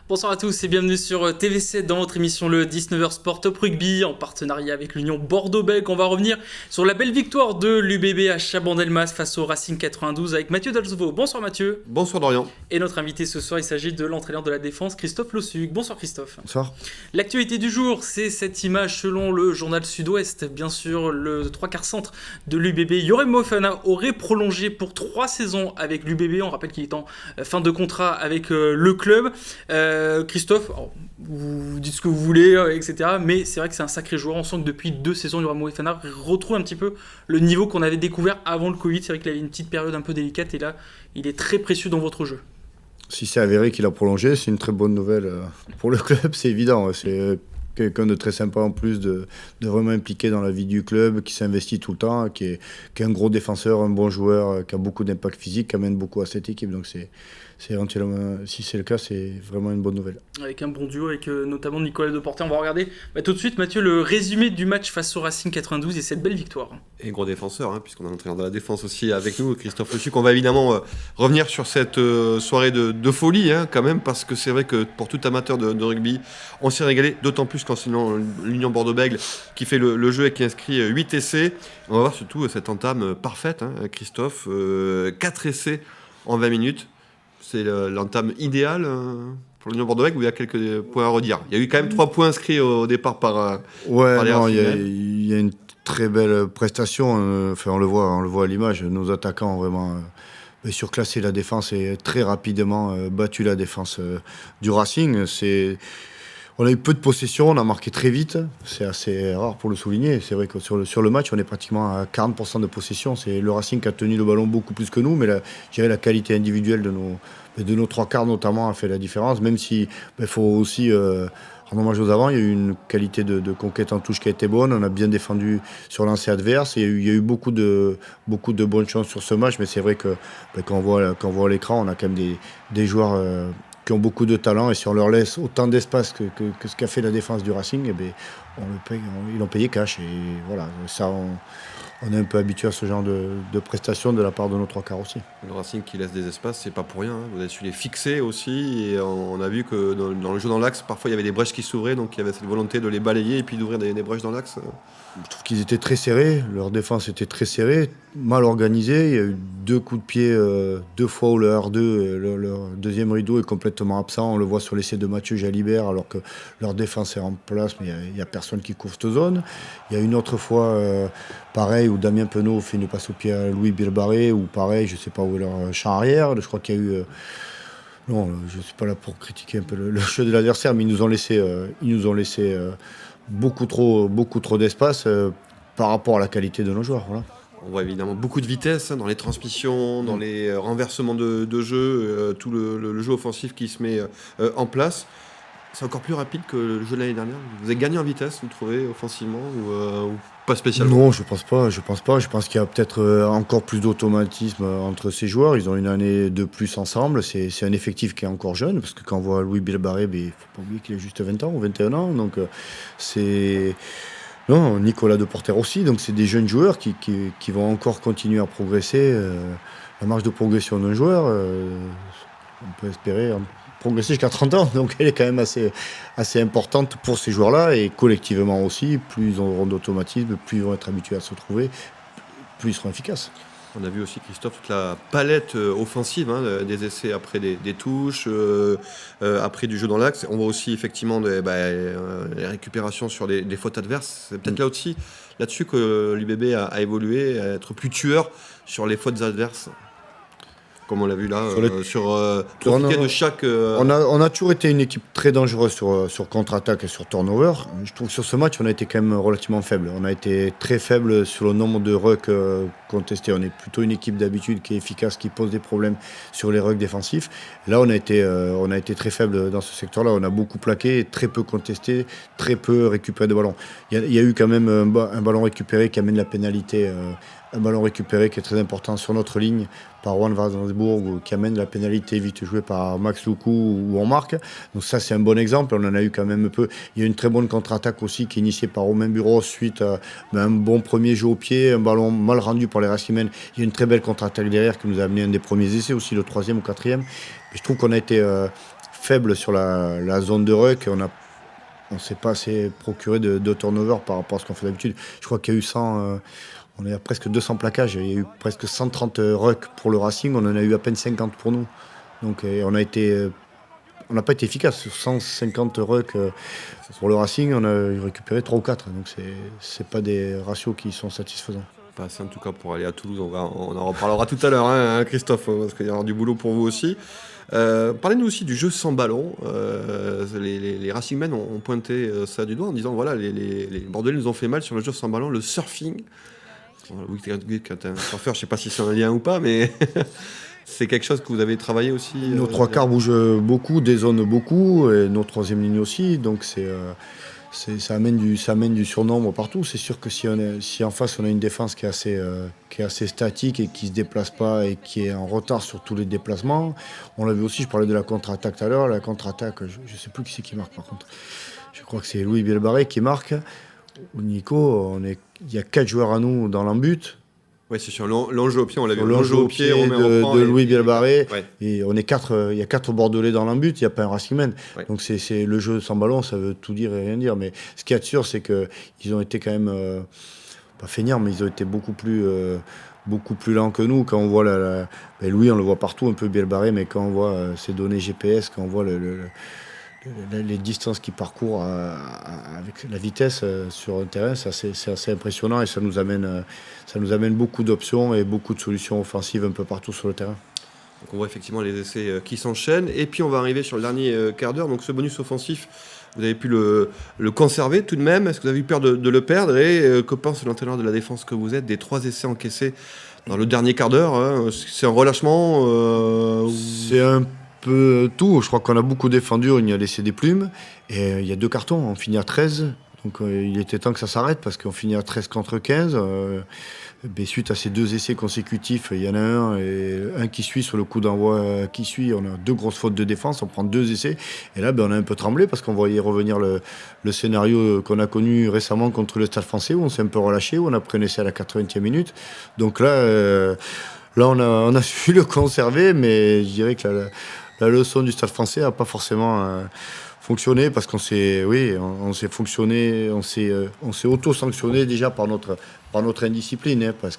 Bonsoir à tous et bienvenue sur TV7 dans votre émission le 19h Sport Top Rugby en partenariat avec l'Union Bordeaux-Bègles. On va revenir sur la belle victoire de l'UBB à Chabandelmas face au Racing 92 avec Mathieu Dalzovo. Bonsoir Mathieu. Bonsoir Dorian. Et notre invité ce soir, il s'agit de l'entraîneur de la défense Christophe Lossuc. Bonsoir Christophe. Bonsoir. L'actualité du jour, c'est cette image selon le journal Sud-Ouest. Bien sûr, le 3/4 centre de l'UBB, Yorem Moefana, aurait prolongé pour 3 saisons avec l'UBB. On rappelle qu'il est en fin de contrat avec le club. Christophe, vous dites ce que vous voulez, etc. Mais c'est vrai que c'est un sacré joueur. On sent que depuis 2 saisons, Yorem Moefana retrouve un petit peu le niveau qu'on avait découvert avant le Covid. C'est vrai qu'il avait une petite période un peu délicate et là, il est très précieux dans votre jeu. Si c'est avéré qu'il a prolongé, c'est une très bonne nouvelle pour le club, c'est évident. C'est quelqu'un de très sympa en plus, de vraiment impliqué dans la vie du club, qui s'investit tout le temps, qui est un gros défenseur, un bon joueur, qui a beaucoup d'impact physique, qui amène beaucoup à cette équipe. Donc si c'est le cas, c'est vraiment une bonne nouvelle. Avec un bon duo, avec notamment Nicolas Deporté. On va regarder tout de suite, Mathieu, le résumé du match face au Racing 92 et cette belle victoire. Et gros défenseur, puisqu'on a un entraîneur de la défense aussi avec nous, Christophe Lossuc. On va évidemment revenir sur cette soirée de folie, quand même, parce que c'est vrai que pour tout amateur de rugby, on s'est régalé, d'autant plus qu'en signant l'Union Bordeaux-Bègles qui fait le jeu et qui inscrit 8 essais. On va voir surtout cette entame parfaite, Christophe. 4 essais en 20 minutes. C'est l'entame idéale pour l'Union Bordeaux-Bègles, où il y a quelques points à redire. Il y a eu quand même 3 points inscrits au départ par les Racingais. Il y a une très belle prestation. On le voit à l'image. Nos attaquants ont vraiment surclassé la défense et très rapidement battu la défense du Racing. On a eu peu de possession, on a marqué très vite. C'est assez rare pour le souligner. C'est vrai que sur le match, on est pratiquement à 40% de possession. C'est le Racing qui a tenu le ballon beaucoup plus que nous, mais je dirais la qualité individuelle de nos 3 quarts notamment a fait la différence. Même si il faut aussi rendre hommage aux avants, il y a eu une qualité de conquête en touche qui a été bonne. On a bien défendu sur lancé adverse. Il y a eu beaucoup de bonnes chances sur ce match, mais c'est vrai que quand on voit l'écran, on a quand même des joueurs qui ont beaucoup de talent, et si on leur laisse autant d'espace que ce qu'a fait la défense du Racing, ils l'ont payé cash. Et voilà, ça, on est un peu habitué à ce genre de prestations de la part de nos 3 quarts aussi. Le Racing qui laisse des espaces, c'est pas pour rien. Vous avez su les fixer aussi, et on a vu que dans le jeu dans l'axe, parfois il y avait des brèches qui s'ouvraient, donc il y avait cette volonté de les balayer et puis d'ouvrir des brèches dans l'axe. Je trouve qu'ils étaient très serrés, leur défense était très serrée, mal organisée. Il y a eu 2 coups de pied, 2 fois où le R2, leur deuxième rideau est complètement absent. On le voit sur l'essai de Mathieu Jalibert, alors que leur défense est en place, mais il n'y a personne qui couvre cette zone. Il y a une autre fois, pareil, où Damien Penaud fait une passe au pied à Louis Bilbaré, ou pareil, je ne sais pas où est leur champ arrière. Je crois qu'il y a eu... non, je ne suis pas là pour critiquer un peu le jeu de l'adversaire, mais ils nous ont laissé beaucoup trop d'espace par rapport à la qualité de nos joueurs. Voilà. On voit évidemment beaucoup de vitesse dans les transmissions, dans les renversements de jeu, tout le jeu offensif qui se met en place. C'est encore plus rapide que le jeu de l'année dernière. Vous avez gagné en vitesse, vous trouvez, offensivement, ou pas spécialement? Non, je pense pas. Je pense qu'il y a peut-être encore plus d'automatisme entre ces joueurs. Ils ont une année de plus ensemble. C'est un effectif qui est encore jeune, parce que quand on voit Louis Bilbaré, il ne faut pas oublier qu'il a juste 20 ans ou 21 ans. Donc c'est... Non, Nicolas Deporter aussi. Donc c'est des jeunes joueurs qui vont encore continuer à progresser. La marge de progression d'un joueur, on peut espérer progresser jusqu'à 30 ans, donc elle est quand même assez importante pour ces joueurs-là, et collectivement aussi, plus ils auront d'automatisme, plus ils vont être habitués à se retrouver, plus ils seront efficaces. On a vu aussi, Christophe, toute la palette offensive, des essais après des touches, après du jeu dans l'axe. On voit aussi effectivement les récupérations sur des fautes adverses. C'est peut-être là-dessus que l'UBB a évolué, à être plus tueur sur les fautes adverses. Comme on l'a vu là, de chaque... On a toujours été une équipe très dangereuse sur contre-attaque et sur turnover. Je trouve que sur ce match, on a été quand même relativement faible. On a été très faible sur le nombre de rucks contestés. On est plutôt une équipe d'habitude qui est efficace, qui pose des problèmes sur les rucks défensifs. Là, on a été très faible dans ce secteur-là. On a beaucoup plaqué, très peu contesté, très peu récupéré de ballons. Il y a eu quand même un ballon récupéré qui amène la pénalité. Un ballon récupéré qui est très important sur notre ligne par Juan Warsburg, qui amène la pénalité vite jouée par Max Loukou, où on marque. Donc ça, c'est un bon exemple. On en a eu quand même un peu. Il y a une très bonne contre-attaque aussi qui est initiée par Romain Bureau suite à un bon premier jeu au pied, un ballon mal rendu par les Racimènes. Il y a une très belle contre-attaque derrière qui nous a amené un des premiers essais aussi, le 3e ou 4e. Et je trouve qu'on a été faible sur la zone de ruck. On ne s'est pas assez procuré de turnover par rapport à ce qu'on fait d'habitude. Je crois qu'il y a eu 100, on est à presque 200 plaquages. Il y a eu presque 130 rucks pour le Racing. On en a eu à peine 50 pour nous. Donc on n'a pas été efficace. Sur 150 rucks pour le Racing, on a récupéré 3 ou 4. Donc c'est pas des ratios qui sont satisfaisants. Pas assez en tout cas pour aller à Toulouse. On en reparlera tout à l'heure, hein, Christophe, parce qu'il y aura du boulot pour vous aussi. Parlez-nous aussi du jeu sans ballon. Les Racingmen ont pointé ça du doigt en disant voilà, les Bordelais nous ont fait mal sur le jeu sans ballon, le surfing. Oui, quand t'es un surfeur, je sais pas si c'est un lien ou pas, mais c'est quelque chose que vous avez travaillé aussi. Nos trois quarts bougent beaucoup, dézonent beaucoup, et nos troisième lignes aussi. Donc ça amène du surnombre partout. C'est sûr que si en face on a une défense qui est assez statique et qui ne se déplace pas et qui est en retard sur tous les déplacements, on l'a vu aussi, je parlais de la contre-attaque tout à l'heure. La contre-attaque, je ne sais plus qui c'est qui marque par contre. Je crois que c'est Louis Bielbarré qui marque. Nico, il y a 4 joueurs à nous dans l'embut. Oui, c'est sûr. L'enjeu au pied, on l'a vu. L'enjeu au pied de Louis Bielbarré. Ouais. Et il y a 4 Bordelais dans l'embut, il n'y a pas un Racingman. Ouais. Donc c'est le jeu sans ballon, ça veut tout dire et rien dire. Mais ce qu'il y a de sûr, c'est qu'ils ont été quand même, pas feignants, mais ils ont été beaucoup plus lents que nous. Quand on voit Louis, on le voit partout, un peu Bielbarré, mais quand on voit ses données GPS, quand on voit les distances qu'il parcourt avec la vitesse sur un terrain, c'est assez impressionnant et ça nous amène beaucoup d'options et beaucoup de solutions offensives un peu partout sur le terrain. Donc on voit effectivement les essais qui s'enchaînent et puis on va arriver sur le dernier quart d'heure. Donc ce bonus offensif, vous avez pu le conserver tout de même. Est-ce que vous avez eu peur de le perdre et que pense l'entraîneur de la défense que vous êtes des 3 essais encaissés dans le dernier quart d'heure, hein? C'est un relâchement C'est un peu tout. Je crois qu'on a beaucoup défendu, on y a laissé des plumes. Et il y a 2 cartons, on finit à 13. Donc il était temps que ça s'arrête parce qu'on finit à 13 contre 15. Mais suite à ces 2 essais consécutifs, il y en a un qui suit sur le coup d'envoi qui suit. On a 2 grosses fautes de défense, on prend 2 essais. Et là, on a un peu tremblé parce qu'on voyait revenir le scénario qu'on a connu récemment contre le Stade Français où on s'est un peu relâché, où on a pris un essai à la 80e minute. Donc là, on a su le conserver, mais je dirais que la leçon du Stade Français n'a pas forcément fonctionné parce on s'est auto-sanctionné déjà par notre indiscipline, hein, parce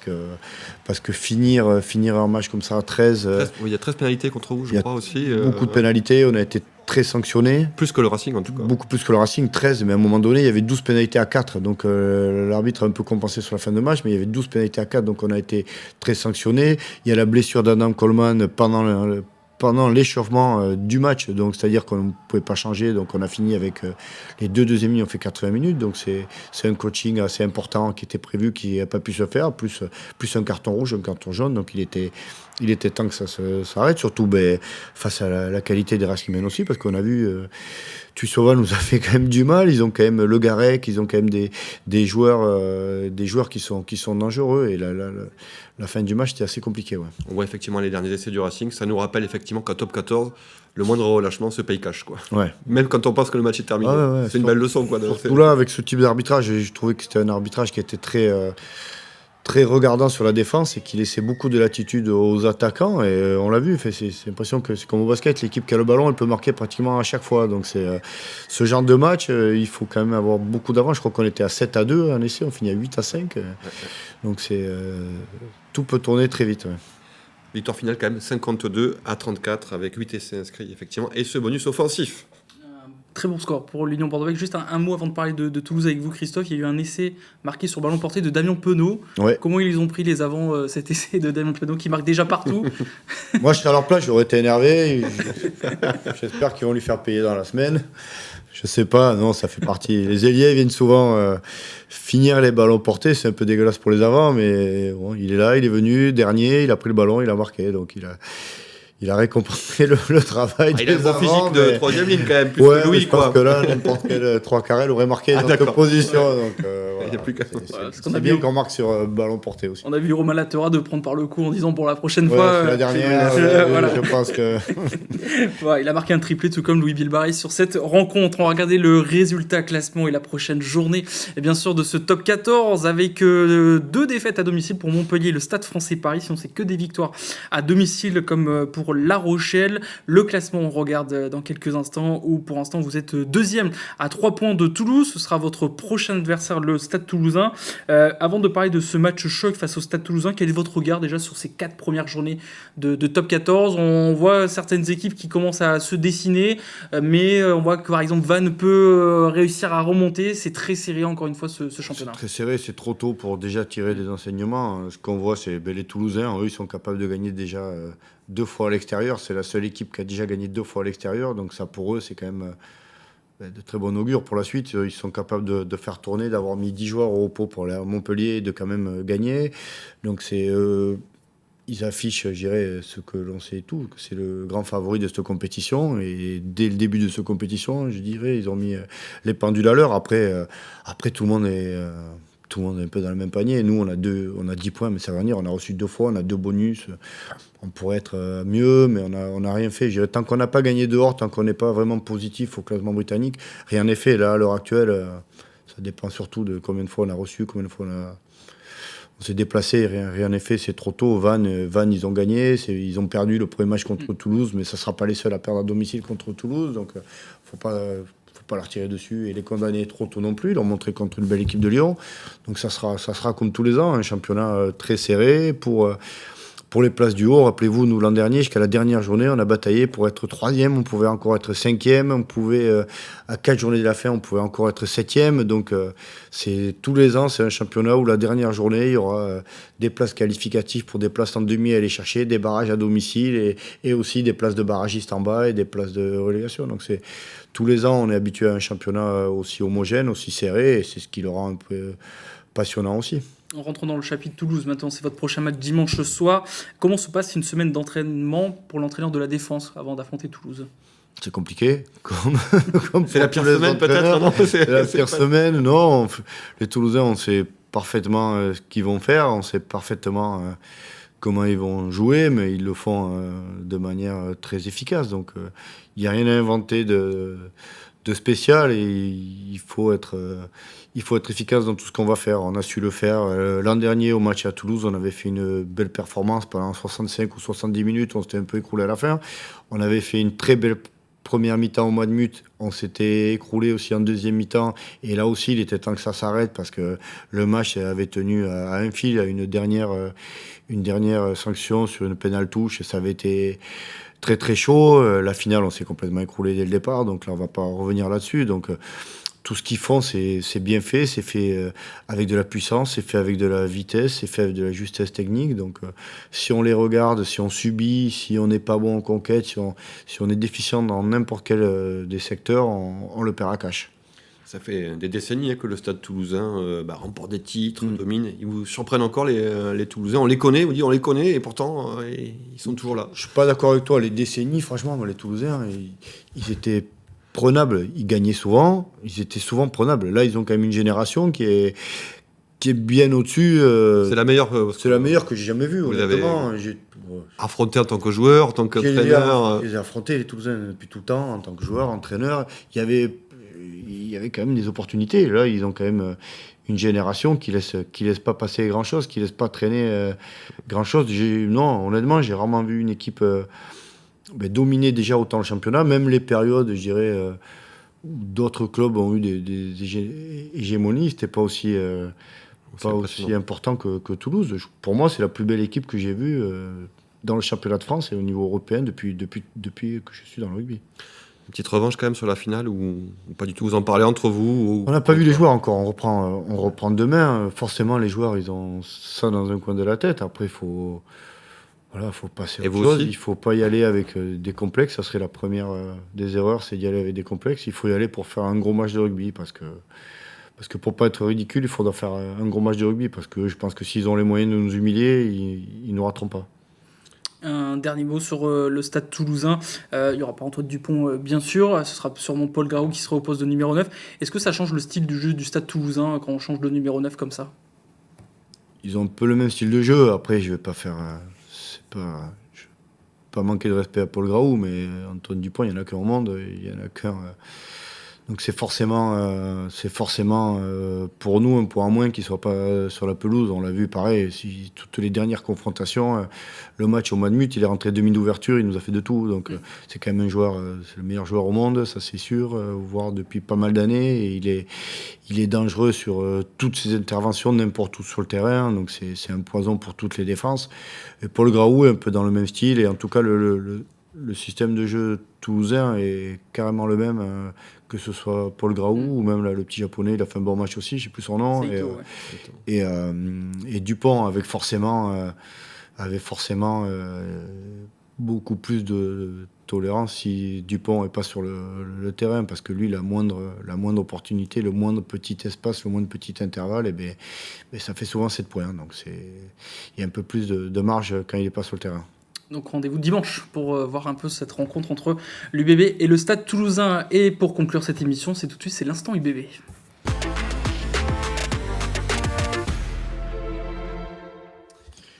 que finir un match comme ça à 13... il y a 13 pénalités contre vous, je crois aussi. Beaucoup de pénalités, on a été très sanctionnés. Plus que le Racing en tout cas. Beaucoup plus que le Racing, 13, mais à un moment donné, il y avait 12 pénalités à 4, donc l'arbitre a un peu compensé sur la fin de match, mais il y avait 12 pénalités à 4, donc on a été très sanctionnés. Il y a la blessure d'Adam Coleman pendant l'échauffement du match, donc c'est-à-dire qu'on ne pouvait pas changer, donc on a fini avec les 2 deuxièmes lignes, on fait 80 minutes, donc c'est un coaching assez important qui était prévu, qui n'a pas pu se faire, plus un carton rouge, un carton jaune, donc il était temps que ça s'arrête, surtout face à la qualité des Racingmen aussi, parce qu'on a vu Tussova nous a fait quand même du mal. Ils ont quand même Le Garec, ils ont quand même des joueurs qui sont dangereux. Et la fin du match, c'était assez compliqué. Ouais. On voit effectivement les derniers essais du Racing. Ça nous rappelle effectivement qu'à top 14, le moindre relâchement se paye cash. Quoi. Ouais. Même quand on pense que le match est terminé. Ouais, c'est une belle leçon. Surtout là, avec ce type d'arbitrage, je trouvais que c'était un arbitrage qui était très regardant sur la défense et qui laissait beaucoup de latitude aux attaquants, et on l'a vu, c'est l'impression que c'est comme au basket, l'équipe qui a le ballon, elle peut marquer pratiquement à chaque fois, donc c'est ce genre de match, il faut quand même avoir beaucoup d'avance. Je crois qu'on était à 7-2 en essai, on finit à 8-5, donc tout peut tourner très vite. Ouais. Victoire finale quand même 52-34 avec 8 essais inscrits effectivement, et ce bonus offensif. Très bon score pour l'Union Bordeaux. Juste un mot avant de parler de Toulouse avec vous, Christophe. Il y a eu un essai marqué sur ballon porté de Damien Penaud. Ouais. Comment ils ont pris les avants, cet essai de Damien Penaud qui marque déjà partout? Moi, je serais à leur place, j'aurais été énervé. J'espère qu'ils vont lui faire payer dans la semaine. Je sais pas, non, ça fait partie. Les ailiers viennent souvent finir les ballons portés. C'est un peu dégueulasse pour les avants, mais bon, il est là, il est venu dernier, il a pris le ballon, il a marqué. Donc il a récompensé le travail des avants. Il a un physique de troisième ligne quand même, plus que Louis. Je pense que là, n'importe quel 3 carrés aurait marqué dans cette position. Donc, voilà. Il n'y a plus qu'à. C'est bien qu'on marque sur ballon porté aussi. On a vu Romain Latera de prendre par le cou en disant pour la prochaine Ouais, fois. c'est la dernière, voilà. je pense que. Ouais, il a marqué un triplé tout comme Louis Bilbaris sur cette rencontre. On va regarder le résultat, classement et la prochaine journée, et bien sûr, de ce top 14 avec 2 défaites à domicile pour Montpellier, le Stade Français Paris. Sinon, c'est que des victoires à domicile comme pour La Rochelle. Le classement, on regarde dans quelques instants où pour l'instant vous êtes deuxième à 3 points de Toulouse. Ce sera votre prochain adversaire, le Stade Toulousain. Avant de parler de ce match choc face au Stade Toulousain, quel est votre regard déjà sur ces 4 premières journées de top 14? On voit certaines équipes qui commencent à se dessiner, mais on voit que par exemple Vannes peut réussir à remonter. C'est très serré encore une fois ce championnat. C'est très serré, c'est trop tôt pour déjà tirer des enseignements. Ce qu'on voit, c'est les Toulousains, eux, ils sont capables de gagner déjà 2 fois à l'extérieur. C'est la seule équipe qui a déjà gagné 2 fois à l'extérieur, donc ça pour eux, c'est quand même de très bon augure pour la suite. Ils sont capables de faire tourner, d'avoir mis 10 joueurs au repos pour aller à Montpellier et de quand même gagner. Donc c'est ils affichent, je dirais, ce que l'on sait tout, que c'est le grand favori de cette compétition. Et dès le début de cette compétition, je dirais, ils ont mis les pendules à l'heure. Après, tout le monde est un peu dans le même panier. Nous, on a 10 points, mais ça va venir. On a reçu 2 fois, on a 2 bonus. On pourrait être mieux, mais on n'a rien fait. Je dirais, tant qu'on n'a pas gagné dehors, tant qu'on n'est pas vraiment positif au classement britannique, rien n'est fait. Là, à l'heure actuelle, ça dépend surtout de combien de fois on a reçu, combien de fois on s'est déplacé, rien n'est fait, c'est trop tôt. Vannes, ils ont gagné, ils ont perdu le premier match contre Toulouse, mais ça ne sera pas les seuls à perdre à domicile contre Toulouse, donc faut pas leur tirer dessus et les condamner trop tôt non plus, leur montrer contre une belle équipe de Lyon. Donc ça sera comme tous les ans, un championnat très serré pour les places du haut. Rappelez-vous, nous, l'an dernier, jusqu'à la dernière journée, on a bataillé pour être 3e, on pouvait encore être 5e, on pouvait, à 4 journées de la fin, on pouvait encore être 7e. Donc, c'est tous les ans, c'est un championnat où la dernière journée, il y aura des places qualificatives pour des places en demi à aller chercher, des barrages à domicile et aussi des places de barragistes en bas et des places de relégation. Donc, tous les ans, on est habitué à un championnat aussi homogène, aussi serré, et c'est ce qui le rend un peu passionnant aussi. En rentrant dans le chapitre Toulouse, maintenant c'est votre prochain match dimanche soir. Comment se passe une semaine d'entraînement pour l'entraîneur de la défense avant d'affronter Toulouse? C'est compliqué. C'est la pire semaine peut-être, non? C'est la pire semaine, non. Les Toulousains, on sait parfaitement ce qu'ils vont faire, on sait parfaitement comment ils vont jouer, mais ils le font de manière très efficace. Donc il n'y a rien à inventer de spécial et il faut être efficace dans tout ce qu'on va faire. On a su le faire. L'an dernier, au match à Toulouse, on avait fait une belle performance pendant 65 ou 70 minutes. On s'était un peu écroulé à la fin. On avait fait une très belle première mi-temps au mois de mute. On s'était écroulé aussi en deuxième mi-temps. Et là aussi, il était temps que ça s'arrête parce que le match avait tenu à un fil, à une dernière sanction sur une pénale touche. Et ça avait été très très chaud. La finale, on s'est complètement écroulé dès le départ. Donc là, on ne va pas revenir là-dessus. Donc tout ce qu'ils font, c'est bien fait. C'est fait avec de la puissance, c'est fait avec de la vitesse, c'est fait avec de la justesse technique. Donc si on les regarde, si on subit, si on n'est pas bon en conquête, si on est déficient dans n'importe quel des secteurs, on le perd à cash. Ça fait des décennies que le Stade Toulousain remporte des titres, domine. Ils vous surprennent encore les Toulousains. On les connaît, on les connaît, et pourtant ils sont toujours là. Je suis pas d'accord avec toi. Les décennies, franchement, les Toulousains, ils étaient prenables. Ils gagnaient souvent. Ils étaient souvent prenables. Là, ils ont quand même une génération qui est bien au-dessus. C'est la meilleure. C'est la meilleure que j'ai jamais vue. Vous honnêtement. l'avez affronté en tant que joueur, en tant qu'entraîneur. J'ai affronté les Toulousains depuis tout le temps en tant que joueur, entraîneur. Il y avait quand même des opportunités. Là, ils ont quand même une génération qui laisse pas passer grand-chose, qui laisse pas traîner grand-chose. Non, honnêtement, j'ai rarement vu une équipe dominer déjà autant le championnat. Même les périodes, je dirais, où d'autres clubs ont eu des hégémonies, c'était pas aussi important que Toulouse. Pour moi, c'est la plus belle équipe que j'ai vue dans le championnat de France et au niveau européen depuis que je suis dans le rugby. Une petite revanche quand même sur la finale ou pas du tout? Vous en parlez entre vous? On n'a pas vu les joueurs encore. On reprend demain. Forcément, les joueurs, ils ont ça dans un coin de la tête. Après, faut passer à autre chose. Il ne faut pas y aller avec des complexes. Ça serait la première des erreurs, c'est d'y aller avec des complexes. Il faut y aller pour faire un gros match de rugby parce que pour ne pas être ridicule, il faudra faire un gros match de rugby parce que je pense que s'ils ont les moyens de nous humilier, ils ne nous rateront pas. Un dernier mot sur le Stade Toulousain. Il n'y aura pas Antoine Dupont, bien sûr. Ce sera sûrement Paul Graou qui sera au poste de numéro 9. Est-ce que ça change le style du jeu du Stade Toulousain quand on change de numéro 9 comme ça ? Ils ont un peu le même style de jeu. Après, je vais pas faire... je vais pas manquer de respect à Paul Graou, mais Antoine Dupont, il n'y en a qu'un au monde. Il y en a qu'un... Donc c'est forcément pour nous un point en moins qu'il ne soit pas sur la pelouse. On l'a vu pareil, toutes les dernières confrontations, le match au Madmut, il est rentré demi d'ouverture, il nous a fait de tout. Donc c'est quand même un joueur, c'est le meilleur joueur au monde, ça c'est sûr, voire depuis pas mal d'années. Et il est dangereux sur toutes ses interventions, n'importe où sur le terrain. Donc c'est un poison pour toutes les défenses. Et Paul Graou est un peu dans le même style. Et en tout cas, le système de jeu toulousain est carrément le même, que ce soit Paul Graou ou même là, le petit japonais, il a fait un bon match aussi, je ne sais plus son nom. Et Dupont avait forcément beaucoup plus de tolérance si Dupont n'est pas sur le terrain, parce que lui, la moindre opportunité, le moindre petit espace, le moindre petit intervalle, ça fait souvent 7 points. Donc il y a un peu plus de marge quand il n'est pas sur le terrain. Donc rendez-vous dimanche pour voir un peu cette rencontre entre l'UBB et le Stade Toulousain. Et pour conclure cette émission, c'est tout de suite, c'est l'instant UBB.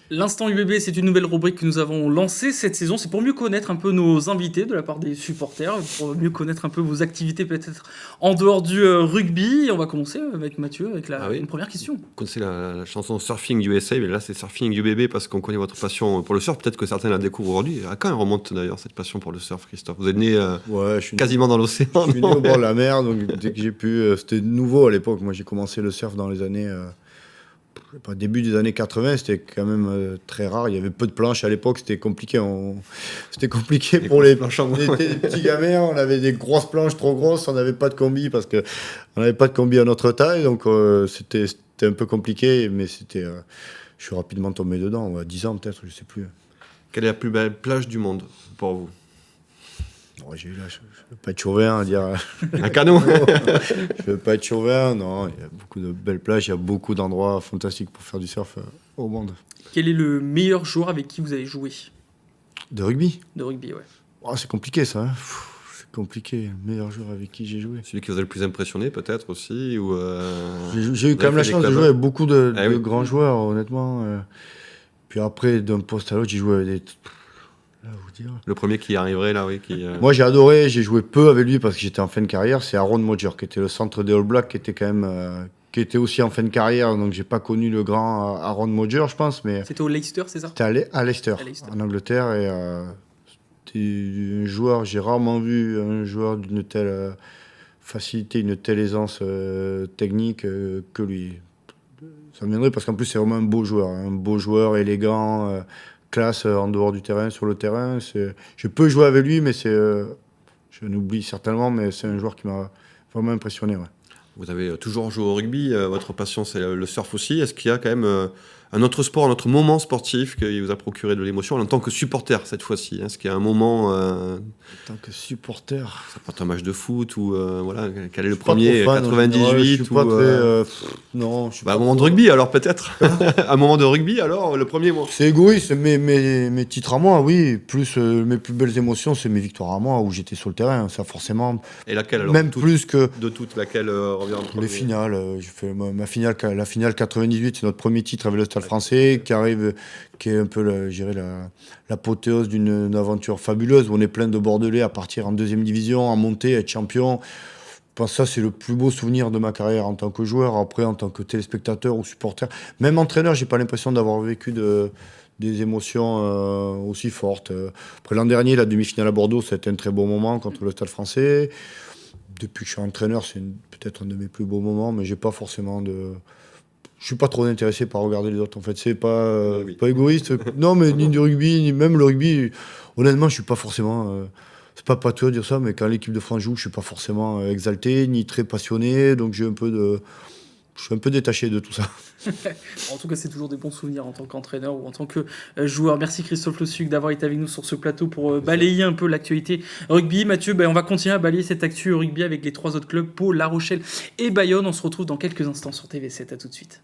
L'instant UBB, c'est une nouvelle rubrique que nous avons lancée cette saison. C'est pour mieux connaître un peu nos invités de la part des supporters, pour mieux connaître un peu vos activités peut-être en dehors du rugby. Et on va commencer avec Mathieu, avec une première question. Vous connaissez la chanson Surfing USA, mais là c'est Surfing UBB parce qu'on connaît votre passion pour le surf. Peut-être que certains la découvrent aujourd'hui. À quand elle remonte d'ailleurs cette passion pour le surf, Christophe ? Vous êtes né quasiment dans l'océan. Je suis né au bord de la mer, donc dès que j'ai pu... c'était nouveau à l'époque. Moi j'ai commencé le surf dans les années... début des années 80, c'était quand même très rare. Il y avait peu de planches à l'époque, c'était compliqué. C'était compliqué pour les petits gamins. On avait des grosses planches trop grosses, on n'avait pas de combi parce qu'on n'avait pas de combi à notre taille. Donc c'était un peu compliqué, mais je suis rapidement tombé dedans, à 10 ans peut-être, je ne sais plus. Quelle est la plus belle plage du monde pour vous ? Je ne veux pas être chauvin à dire... Un canot. Je ne veux pas être chauvin, non. Il y a beaucoup de belles plages, il y a beaucoup d'endroits fantastiques pour faire du surf au monde. Quel est le meilleur joueur avec qui vous avez joué ? De rugby ? De rugby, ouais. C'est compliqué ça, hein. C'est compliqué, le meilleur joueur avec qui j'ai joué. Celui qui vous a le plus impressionné peut-être aussi ou J'ai eu quand même la chance de jouer avec beaucoup de grands joueurs, honnêtement. Puis après, d'un poste à l'autre, j'ai joué avec des... Le premier qui arriverait là, oui. Moi j'ai adoré, j'ai joué peu avec lui parce que j'étais en fin de carrière, c'est Aaron Modger qui était le centre des All Blacks, qui était quand même qui était aussi en fin de carrière, donc j'ai pas connu le grand Aaron Modger, je pense, mais c'était au Leicester, c'est ça ? C'était à Leicester, en Angleterre, et c'était un joueur, j'ai rarement vu un joueur d'une telle facilité, une telle aisance technique que lui. Ça me viendrait parce qu'en plus c'est vraiment un beau joueur élégant. Classe en dehors du terrain, sur le terrain. Je peux jouer avec lui, mais je n'oublie certainement, mais c'est un joueur qui m'a vraiment impressionné. Ouais. Vous avez toujours joué au rugby, votre passion c'est le surf aussi. Est-ce qu'il y a quand même un autre sport, un autre moment sportif qui vous a procuré de l'émotion en tant que supporter cette fois-ci ? Est-ce qu'il y a un moment... En tant que supporter... Ça peut être un match de foot ou voilà, quel est le premier, 98 ou... Non, je suis un moment de rugby alors peut-être. Un moment de rugby alors, le premier mot. C'est égoïste, mes titres à moi, oui. Plus mes plus belles émotions, c'est mes victoires à moi où j'étais sur le terrain, ça forcément. Et laquelle alors ? Même plus que... De toutes, laquelle revient en premier ? Les finales, j'ai fait la finale 98, c'est notre premier titre avec le Stade français, qui est un peu l'apothéose d'une aventure fabuleuse où on est plein de Bordelais à partir en deuxième division, à monter, à être champion. Je pense que ça, c'est le plus beau souvenir de ma carrière en tant que joueur. Après, en tant que téléspectateur ou supporter, même entraîneur, j'ai pas l'impression d'avoir vécu des émotions aussi fortes. Après l'an dernier, la demi-finale à Bordeaux, c'était un très beau moment contre le Stade français. Depuis que je suis entraîneur, c'est peut-être un de mes plus beaux moments, mais j'ai pas forcément je suis pas trop intéressé par regarder les autres. En fait, c'est pas égoïste. Non, mais ni du rugby, ni même le rugby. Honnêtement, je suis pas forcément. C'est pas pâteux de dire ça, mais quand l'équipe de France joue, je suis pas forcément exalté ni très passionné. Donc je suis un peu détaché de tout ça. En tout cas, c'est toujours des bons souvenirs en tant qu'entraîneur ou en tant que joueur. Merci Christophe Le Suc d'avoir été avec nous sur ce plateau pour balayer un peu l'actualité rugby. Mathieu, on va continuer à balayer cette actu rugby avec les 3 autres clubs, Pau, La Rochelle et Bayonne. On se retrouve dans quelques instants sur TV7. À tout de suite.